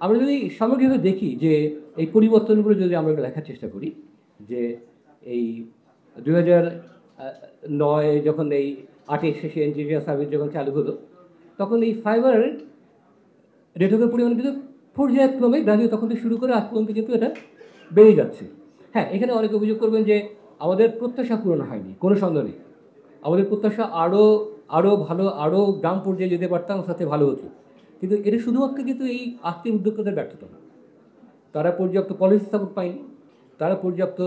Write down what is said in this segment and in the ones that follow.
আমরা যদি সামগ্রিকভাবে দেখি যে এই পরিবর্তনগুলো যদি আমরা একটু দেখার চেষ্টা করি যে এই 2009 যখন এই 8-এর শেষে ইন্টিরিয়ার সার্ভিস যখন চালু হলো, তখন এই ফাইবারের নেটওয়ার্কের পরিমাণ কিন্তু পর্যায়ক্রমে গ্রাজুয়ে তখন থেকে শুরু করে আজ পর্যন্ত কিন্তু এটা বেড়ে যাচ্ছে। হ্যাঁ, এখানে অনেকে অভিযোগ করবেন যে আমাদের প্রত্যাশা পূরণ হয়নি, কোনো সন্দেহ নেই। আমাদের প্রত্যাশা আরও ভালো, আরও গ্রাম পর্যায়ে যেতে পারতাম, সাথে ভালো হতো। কিন্তু এটা শুধুমাত্র কিন্তু এই আর্থিক উদ্যোক্তাদের ব্যর্থতা না। তারা পর্যাপ্ত পলিসি সাপোর্ট পায়নি, তারা পর্যাপ্ত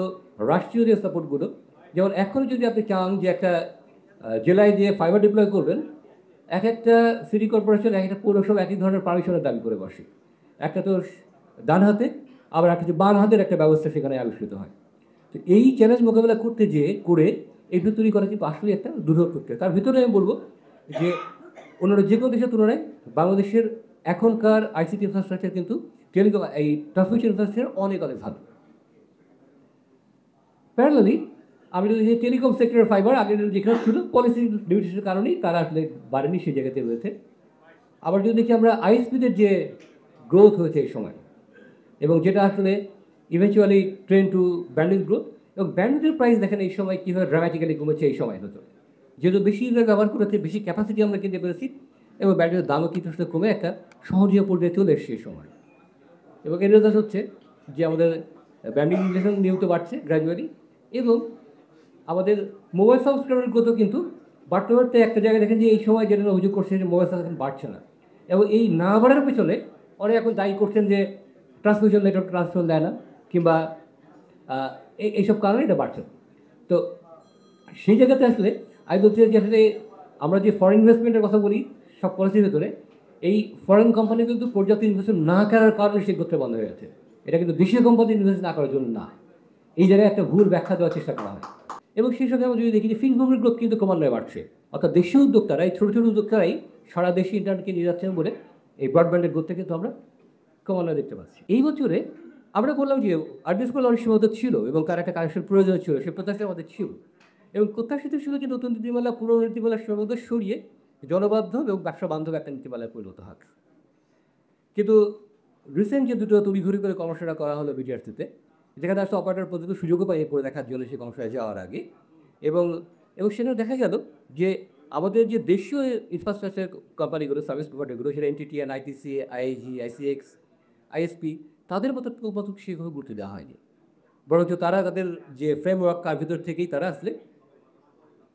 রাষ্ট্রীয় যে সাপোর্টগুলো, যেমন এখনও যদি আপনি চান যে একটা জেলায় যে ফাইবার ডিপ্লয় করবেন, এক একটা সিটি কর্পোরেশন, এক একটা পৌরসভা একই ধরনের পারমিশনের দাবি করে বসে। একটা তো ডান হাতে, আবার একটা যে বাম হাতের একটা ব্যবস্থা সেখানে আবিষ্কৃত হয়। তো এই চ্যালেঞ্জ মোকাবেলা করতে যেয়ে করে এইটা তৈরি করা কিন্তু আসলে একটা দুর্লভ প্রক্রিয়া। তার ভিতরে আমি বলবো যে অন্যান্য যে কোনো দেশের তুলনায় বাংলাদেশের এখনকার আইসিটি ইনফ্রাস্ট্রাকচার কিন্তু টেলিকম এই ট্রান্সমিশন ইনফ্রাস্ট্রাকচার অনেক অনেক ভালো। প্যারালালি আমি যদি টেলিকম সেক্টরের ফাইবার আগে যেখানে ছিল পলিসি লিমিটেশনের কারণেই তারা আসলে বাড়েনি, সেই জায়গাতে রয়েছে। আবার যদি দেখি আমরা আইএসপিদের যে গ্রোথ হয়েছে এই সময়, এবং যেটা আসলে eventually train to bandwidth growth, এবং ব্যান্ডউইথের প্রাইস দেখেন এই সময় কীভাবে ড্রামাটিক্যালি কমেছে এই সময় হতো, যেহেতু বেশি ইউজার ব্যবহার করেছে, বেশি ক্যাপাসিটি আমরা কিনতে পেরেছি, এবং ব্যান্ডউইথের দামও কিন্তু আসলে কমে একটা সহজীয় পর্যায়ে চলে এসছে এই সময়। এবং এর রেজাল্ট হচ্ছে যে আমাদের ব্যান্ডউইথ ইউটিলাইজেশন নিয়মিত বাড়ছে গ্র্যাজুয়ালি, এবং আমাদের মোবাইল সাবস্ক্রাইবার গ্রোথও কিন্তু বাড়তে বাড়তে একটা জায়গায় দেখেন যে এই সময় যেটা অভিযোগ করছে যে মোবাইল সাবস্ক্রাইবার বাড়ছে না, এবং এই না বাড়ার পেছনে অনেক এখন দায়ী করছেন যে ট্রান্সমিশন নেটওয়ার্ক ট্রান্সফার দেয় না, কিংবা এইসব কারণে এটা বাড়ছে। তো সেই জায়গাতে আসলে আমি বলছি যে আসলে আমরা যে ফরেন ইনভেস্টমেন্টের কথা বলি সব পলিসির ভেতরে, এই ফরেন কোম্পানি কিন্তু পর্যাপ্ত ইনভেস্টমেন্ট না করার কারণে সে করতে বন্ধ হয়ে গেছে। এটা কিন্তু দেশীয় কোম্পানি ইনভেস্ট না করার জন্য না, এই জায়গায় একটা ভুল ব্যাখ্যা দেওয়ার চেষ্টা করা হয়। এবং সেই সঙ্গে আমরা যদি দেখি যে ফিনকমের গ্রোথ কিন্তু ক্রমান্বয়ে বাড়ছে, অর্থাৎ দেশীয় উদ্যোক্তারা, এই ছোটো ছোটো উদ্যোক্তারাই সারা দেশে ইন্টারনেটকে নিয়ে যাচ্ছেন বলে এই ব্রডব্যান্ডের গ্রোথটা কিন্তু আমরা ক্রমান্বয়ে দেখতে পাচ্ছি। এই বছরে আমরা বললাম যে আরবি স্কুল অনেক সীমাবদ্ধ ছিল এবং তার একটা কানেকশন প্রয়োজন ছিল, সে প্রত্যাশা আমাদের ছিল, এবং প্রত্যাশিত ছিল যে নতুন নীতিমালা পুরনো নীতিমালার সীমাবদ্ধ সরিয়ে জনবাধ্য এবং ব্যবসা বান্ধব একটা নীতিমালায় পরিণত হয়। কিন্তু রিসেন্ট যে দুটো তড়িঘড়ি করে কর্মশালা করা হলো বিটিআরসিতে, যেখানে আসলে অপারেটর পর্যন্ত সুযোগও পাই করে দেখার জন্য সেই কর্মশালায় যাওয়ার আগে, এবং এবং সেখানে দেখা গেল যে আমাদের যে দেশীয় ইনফ্রাস্ট্রাকচার কোম্পানিগুলো, সার্ভিস প্রোভাইডারগুলো, সেটা NTTN, ITC, IIG, ICX, ISP, তাদের মতো সেভাবে গুরুত্ব দেওয়া হয়নি। বরঞ্চ তারা তাদের যে ফ্রেমওয়ার্ক তার ভিতর থেকেই তারা আসলে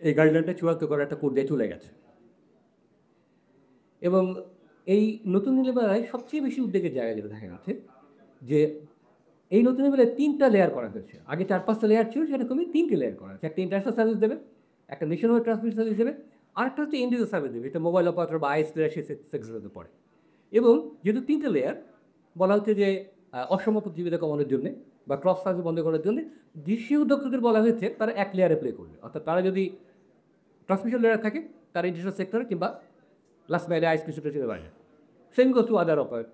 এই গাইডলাইনটা চূড়ান্ত করার একটা পর্যায়ে চলে গেছে। এবং এই নতুন নীতিমালায় সবচেয়ে বেশি উদ্বেগের জায়গা যেটা দেখা গেছে যে এই নতুন নীতিমালায় 3টা লেয়ার করা হয়েছে। আগে 4-5টা লেয়ার ছিল, সেটা কমে 3টে লেয়ার করা হয়েছে। একটা ইন্টারন্যাশনাল সার্ভিস দেবে, একটা নেশন ওয়াইড ট্রান্সমিশন সার্ভিস দেবে, আরেকটা হচ্ছে ইন্ডিভিজুয়াল সার্ভিস দেবে, এটা মোবাইল অপারেটর বা আইএসপিরা সেই সেক্টরতে পড়ে। এবং যেহেতু 3টে লেয়ার, বলা হচ্ছে যে অসম প্রতিযোগিতা কমানোর জন্যে বা ক্রস সার্ভিস বন্ধ করার জন্য দেশীয় উদ্যোক্তাদের বলা হয়েছে তারা এক লেয়ারে প্লে করবে, অর্থাৎ তারা যদি ট্রান্সমিশন লেয়ার থাকে তারা ইন্টারন্যাশনাল সেক্টরে কিংবা লাস্ট মাইলে আইএসপি সেক্টরে যেতে পারে, same goes to other operate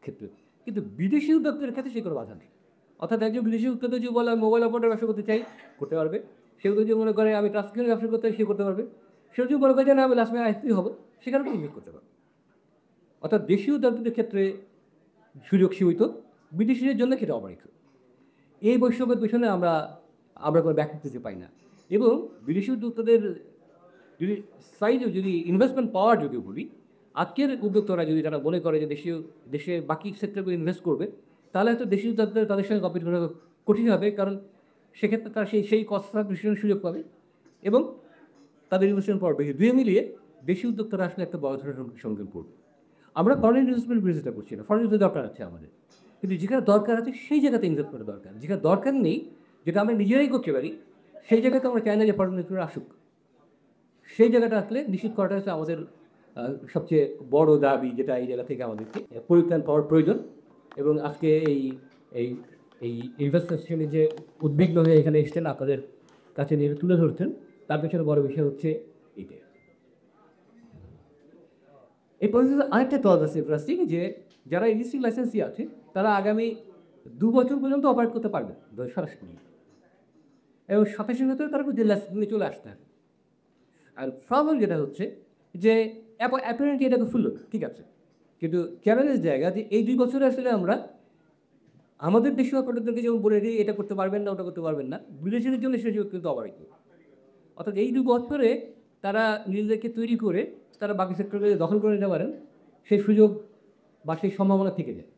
ক্ষেত্রে। কিন্তু বিদেশি উদ্যোক্তাদের ক্ষেত্রে সে কোনো বাধা নেই। অর্থাৎ একজন বিদেশি উদ্যোক্তা যদি বলে আমি মোবাইল অপারেটর ব্যবসা করতে চাই, করতে পারবে। সেও যদি মনে করে আমি ট্রান্সমিশনের ব্যবসা করতে চাই, সে করতে পারবে। সেও যদি মনে করে যে না আমি লাস্ট মাইলে আইএসপি হবো, সেখানে ইনভেস্ট করতে পারবে। অর্থাৎ দেশীয় উদ্যোক্তাদের ক্ষেত্রে সুযোগ সীমিত, বিদেশিদের জন্য সেটা অবৈধ। এই বৈষম্যের পেছনে আমরা কোনো ব্যাখ্যা দিতে পাই না। এবং বিদেশি উদ্যোক্তাদের যদি সাইডে যদি ইনভেস্টমেন্ট পাওয়ার যদি বলি, আজকের উদ্যোক্তারা যদি তারা মনে করে যে দেশে বাকি সেক্টরগুলো ইনভেস্ট করবে, তাহলে হয়তো দেশি উদ্যোক্তাদের তাদের সঙ্গে কম্পিট করা কঠিন হবে, কারণ সেক্ষেত্রে তারা সেই কস্ট সাবস্টিটিউশনের সুযোগ পাবে এবং তাদের ইনভেস্টমেন্ট পাওয়ার বেশি। দুয়ে মিলিয়ে দেশি উদ্যোক্তারা আসলে একটা বড় ধরনের সম্মুখীন করবে। আমরা ফরেন ইনভেস্টমেন্ট বিরোধিতা করছি না, ফরেন ইনভেস্টমেন্ট দরকার আছে আমাদের, কিন্তু যেখানে দরকার আছে সেই জায়গাতে ইনভেস্ট করা দরকার। যেখানে দরকার নেই, যেটা আমরা নিজেরাই করতে পারি, সেই জায়গাতে আমরা চাই না যে ফরেন ইনভেস্টমেন্ট আসুক। সেই জায়গাটা আসলে নিশ্চিত করাটা হচ্ছে আমাদের সবচেয়ে বড় দাবি, যেটা এই জায়গা থেকে আমাদেরকে পরিত্রাণ পাওয়ার প্রয়োজন। এবং আজকে এই এই এই ইনভেস্টেশনে যে উদ্বিগ্ন হয়ে এখানে এসছেন, আপনাদের কাছে নিয়ে তুলে ধরছেন, তার পেছনে বড় বিষয় হচ্ছে এইটা। এই পদ্ধতিতে আরেকটা তথ্য আছে ইন্টারেস্টিং, যে যারা ইন্ডাস্ট্রি লাইসেন্সি আছে তারা আগামী 2 বছর পর্যন্ত অপারেট করতে পারবে সরাসরি, এবং সাথে সাথে তারা লাইসেন্স নিয়ে চলে আসতে হবে। আর প্রবলেম যেটা হচ্ছে যে অ্যাপারেন্টলি এটা তো ফুল, ঠিক আছে, কিন্তু চ্যালেঞ্জের জায়গা যে এই 2 বছরে আসলে আমরা আমাদের দেশীয় অপারেটরদেরকে যেমন বলে দিই এটা করতে পারবেন না, ওটা করতে পারবেন না, বিদেশিদের জন্য সে সুযোগ কিন্তু অবারিত। অর্থাৎ এই 2 বছরে তারা নিজেদেরকে তৈরি করে তারা বাকি সেক্টরকে দখল করে নিতে পারেন, সেই সুযোগ বা সেই সম্ভাবনা থেকে যায়।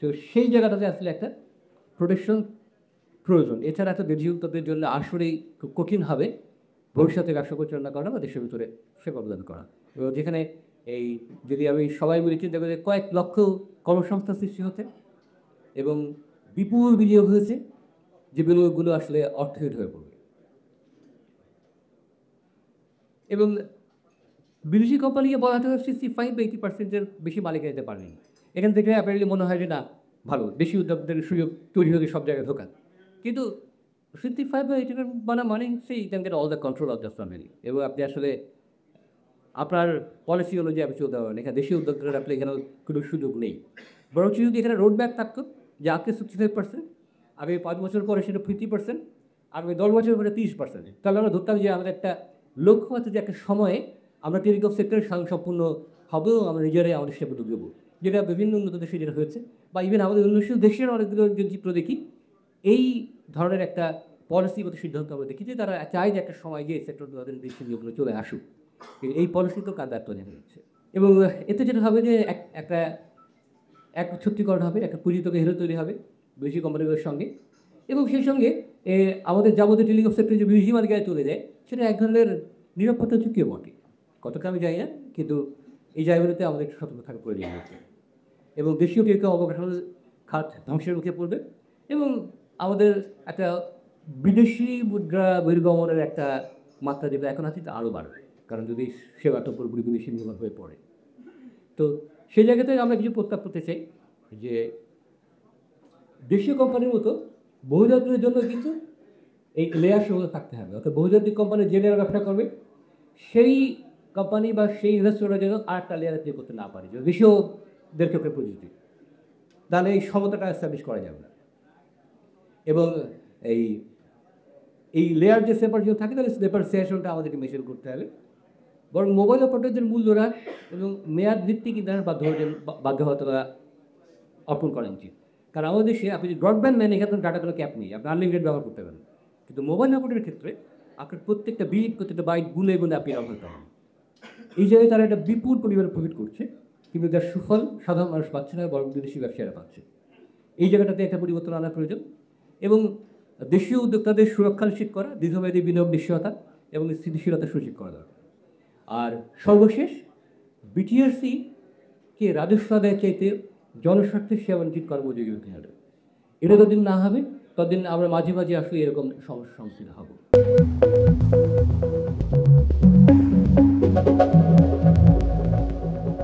তো সেই জায়গাটাতে আসলে একটা প্রোটেকশন প্রয়োজন। এছাড়া এত দেশীয় উদ্যোক্তাদের জন্য আসলেই খুব কঠিন হবে ভবিষ্যতে ব্যবসা পরিচালনা করা বা দেশের ভিতরে সেবা প্রদান করা। এবং যেখানে এই যদি আমি সবাই মিলে চিন্তা করি কয়েক লক্ষ কর্মসংস্থান সৃষ্টি হতে এবং বিপুল বিনিয়োগ হয়েছে, যে বিনিয়োগগুলো আসলে অর্থহীন হয়ে পড়বে। এবং বিদেশি কোম্পানিকে বলা হচ্ছে 65 বা 80% বেশি মালিকানা দিতে পারেনি। এখান থেকে অ্যাপারেন্টলি মনে হয় যে না, ভালো দেশি উদ্যোক্তাদের সুযোগ তৈরি হতে সব জায়গায় ঢোকান। কিন্তু 65 বা 80 মানে হচ্ছে you can get all the control of the family, এবং আপনি আসলে আপনার পলিসি অনুযায়ী আপনি চলতে পারবেন। এখানে দেশীয় উদ্যোক্তাদের আপনি এখানে কোনো সুযোগ নেই। বরঞ্চ যদি এখানে রোড ব্যাক থাকতো যে আজকে 65%, আগামী 5 বছর পরে সেটা 50%, আগামী 10 বছর পরে 30%, তাহলে আমরা ধরতাম যে আমাদের একটা লক্ষ্য আছে যে একটা সময়ে আমরা টেলিকম সেক্টরে স্বয়ংসম্পূর্ণ হবো, আমরা নিজেরাই আমাদের সেবা দেবো, যেটা বিভিন্ন উন্নত দেশে যেটা হয়েছে, বা ইভেন আমাদের উন্নয়নশীল দেশের অনেকগুলো যে চিত্র দেখি, এই ধরনের একটা পলিসিগত সিদ্ধান্ত আমরা দেখি যে তারা চায় যে একটা সময় গিয়ে সেক্টর তাদের দেশের নিয়োগগুলো চলে আসুক। এই পলিসি তো কাজ আত্মনির্ভর জানা যাচ্ছে। এবং এতে যেটা হবে যে একটা একচ্ছত্রীকরণ হবে, একটা পুঁজিতকে হেরো তৈরি হবে বিদেশি কোম্পানিগুলোর সঙ্গে, এবং সেই সঙ্গে আমাদের যাবতীয় টেলিকম সেক্টরে যে বিদেশি মালিকায় চলে যায় সেটা এক ধরনের নিরাপত্তা ঝুঁকিও বটে। কতটা আমি জানি না, কিন্তু এই জায়গাগুলোতে আমাদের একটু সতর্ক থাকা প্রয়োজন হচ্ছে। এবং দেশীয় টেলিকম অবকাঠামো খাত ধ্বংসের মুখে পড়বে, এবং আমাদের একটা বিদেশি মুদ্রা বহির্গমনের একটা মাত্রা যেটা এখন আছে আরও বাড়বে, কারণ যদি সেবাটা পুরোপুরি বিদেশি নির্ভর হয়ে পড়ে। তো সেই জায়গাতে আমরা কিছু প্রস্তাব করতে চাই যে দেশীয় কোম্পানির মতো বহুজাতিকের জন্য কিন্তু এই লেয়ার সমূহ থাকতে হবে। অর্থাৎ বহুজাতিক কোম্পানি যে লেয়ার ব্যবসা করবে সেই কোম্পানি বা সেই ইনভেস্টররা যেন আরেকটা লেয়ারে প্লে করতে না পারে, যে দেশীয়দের ক্ষেত্রে প্রযুক্তি, তাহলে এই সমতাটা এস্টাবলিশ করা যাবে না। এবং এই এই লেয়ার যে সেপারেশন থাকে তাহলে সেপারেশনটা আমাদেরকে মেনটেন করতে হবে। বরং মোবাইল অপারেটরদের মূল্য হ্রাস এবং মেয়াদ ভিত্তিক ইন্টারনেট বাধ্যবাধকতা অর্পণ করা উচিত। কারণ আমাদের দেশে আপনি যদি ব্রডব্যান্ড নেন, এখানে ডাটা ক্যাপ নেই, আপনি আনলিমিটেড ব্যবহার করতে পারেন। কিন্তু মোবাইল অপারেটরের ক্ষেত্রে আপনার প্রত্যেকটা প্রত্যেকটা বাইট গুলে গুলে আপনি ব্যবহার করতে হবে। এই জায়গায় তারা একটা বিপুল পরিমাণে প্রফিট করছে, কিন্তু তার সুফল সাধারণ মানুষ পাচ্ছে না, বরং বিদেশি ব্যবসায়ীরা পাচ্ছে। এই জায়গাটাতে একটা পরিবর্তন আনা প্রয়োজন, এবং দেশীয় উদ্যোক্তাদের সুরক্ষা নিশ্চিত করা, দীর্ঘমেয়াদী বিনিয়োগ নিশ্চয়তা এবং স্থিতিশীলতা সুনিশ্চিত করা দরকার। আর সর্বশেষ, বিটিআরসিকে রাজস্ব আদায়ের চাইতে জনস্বার্থের সেবা নিশ্চিত করা উপযোগী হবে। এটা যতদিন না হবে ততদিন আমরা মাঝে মাঝে আসলে এরকম সমস্যার সম্মুখীন হব।